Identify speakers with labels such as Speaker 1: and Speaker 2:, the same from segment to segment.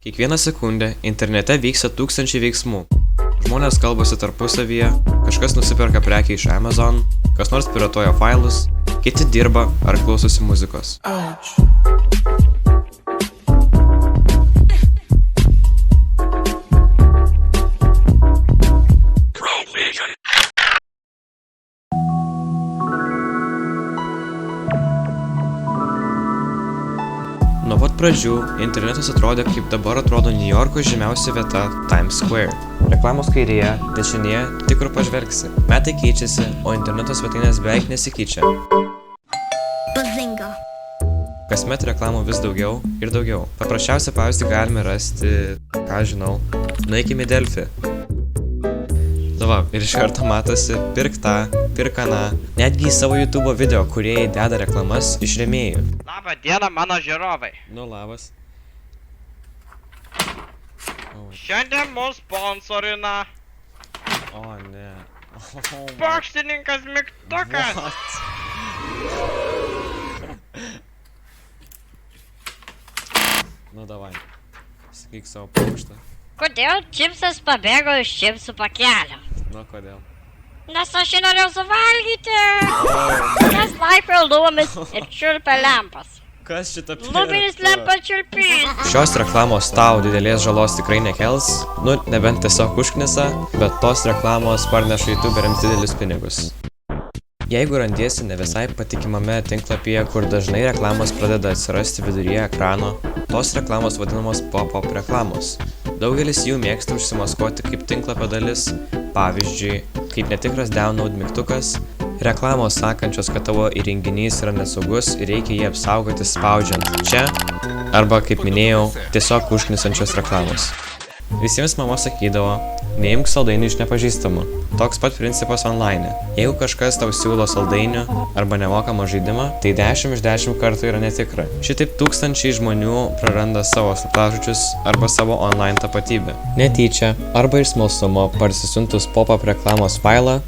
Speaker 1: Kiekvieną sekundę internete vyksta tūkstančiai veiksmų. Žmonės kalbasi tarpusavyje, kažkas nusiperka prekę iš Amazon, kas nors piratuoja failus, kiti dirba ar klausosi muzikos. Nuo pat pradžių internetas atrodė kaip dabar atrodo New Yorko žymiausia vieta Times Square. Reklamos kairėje, dešinėje, tik kur pažvelgsi. Metai keičiasi, o interneto svetainės beveik nesikeičia.
Speaker 2: Bazinga.
Speaker 1: Kasmet reklamų vis daugiau ir daugiau. Paprasčiausią pavyzdį galime rasti, ką žinau, nueikime į Delfi. Va, ir iš karto matosi pirk tą, pirk aną. Netgi į savo YouTube video kūrėjai deda reklamas iš rėmėjų.
Speaker 3: Labą dieną, mano žiūrovai.
Speaker 1: Nu, labas.
Speaker 3: Šiandien mus sponsorina
Speaker 1: O, ne.
Speaker 3: Boksininkas Mygtukas.
Speaker 1: Nu, davai. Sakyk savo paukštą.
Speaker 2: Kodėl čipsas pabėgo iš čipsų pakelio?
Speaker 1: Nu, kodėl?
Speaker 2: Nes aš jį norėjau suvalgyti. Nes laipiau luomis ir čiulpia lempas.
Speaker 1: Kas šitą pirma?
Speaker 2: Lubinis lempa čiulpys.
Speaker 1: Šios reklamos tau didelės žalos tikrai nekels. Nu, nebent tiesiog užknisa, bet tos reklamos parneša youtuberiams didelius pinigus. Jeigu randiesi ne visai patikimame tinklapyje, kur dažnai reklamos pradeda atsirasti viduryje ekrano, tos reklamos vadinamos pop-up reklamos. Daugelis jų mėgsta užsimaskuoti kaip tinklapio dalis, pavyzdžiui, kaip netikras download mygtukas, reklamos sakančios, kad tavo įrenginys yra nesaugus ir reikia jį apsaugoti spaudžiant čia, arba, kaip minėjau, tiesiog užknisančios reklamos. Visiems mama sakydavo, neimk saldainių iš nepažįstamų. Toks pat principas online. Jeigu kažkas tau siūlo saldainių arba nemokamą žaidimą, tai 10 iš 10 kartų yra netikra. Šitaip tūkstančiai žmonių praranda savo slaptažodžius arba savo online tapatybę. Netyčia arba iš smalsumo parsisiuntus pop-up reklamos failą,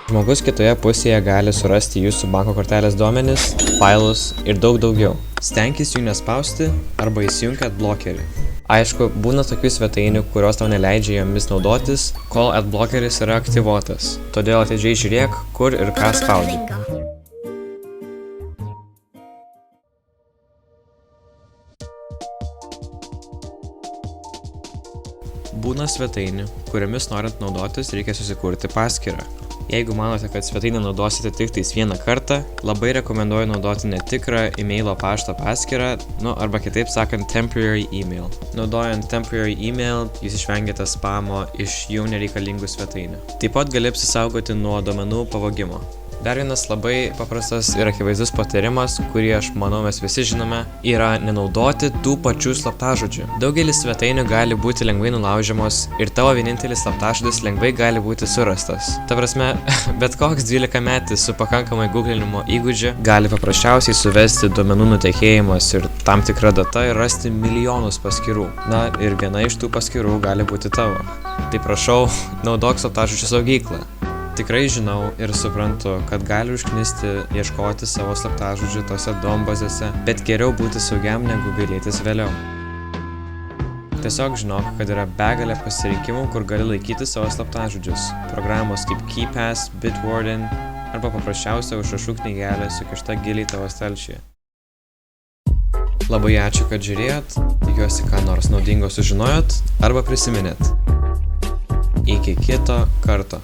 Speaker 1: žmogus kitoje pusėje gali surasti jūsų banko kortelės duomenis, failus ir daug daugiau. Stenkis jų nespausti arba įsijunk adblockerį. Aišku, būna tokių svetainių, kurios tau neleidžia jomis naudotis, kol adblockeris yra aktyvuotas. Todėl atidžiai žiūrėk, kur ir ką spaudi. Būna svetainių, kuriomis norint naudotis reikia susikurti paskyrą. Jeigu manote, kad svetainę naudosite tik tais vieną kartą, labai rekomenduoju naudoti netikrą e-mailo pašto paskyrą, arba kitaip sakant temporary email. Naudojant temporary email, jūs išvengiate spamo iš jau nereikalingų svetainių. Taip pat gali apsisaugoti nuo duomenų pavogimo. Dar vienas labai paprastas ir akivaizdus patarimas, kurį aš manau mes visi žinome, yra nenaudoti tų pačių slaptažodžių. Daugelis svetainių gali būti lengvai nulaužiamos ir tavo vienintelis slaptažodis lengvai gali būti surastas. Ta prasme, bet koks 12-metis su pakankamai googlinimo įgūdžiu gali paprasčiausiai suvesti duomenų nutekėjimas ir tam tikra data ir rasti milijonus paskyrų. Na ir viena iš tų paskyrų gali būti tavo. Tai prašau, naudok slaptažodžių saugyklą. Tikrai žinau ir suprantu, kad gali užknisti ieškoti savo slaptažodžių tose duombazėse, bet geriau būti saugiam negu gailėtis vėliau. Tiesiog žinok, kad yra begalė pasirinkimų, kur gali laikyti savo slaptažodžius. Programos kaip KeePass, Bitwarden arba paprasčiausia užrašų knygelė sukišta giliai tavo stalčiuje. Labai ačiū, kad žiūrėjot, tikiuosi, ką nors naudingo sužinojot arba prisiminėt. Iki kito karto.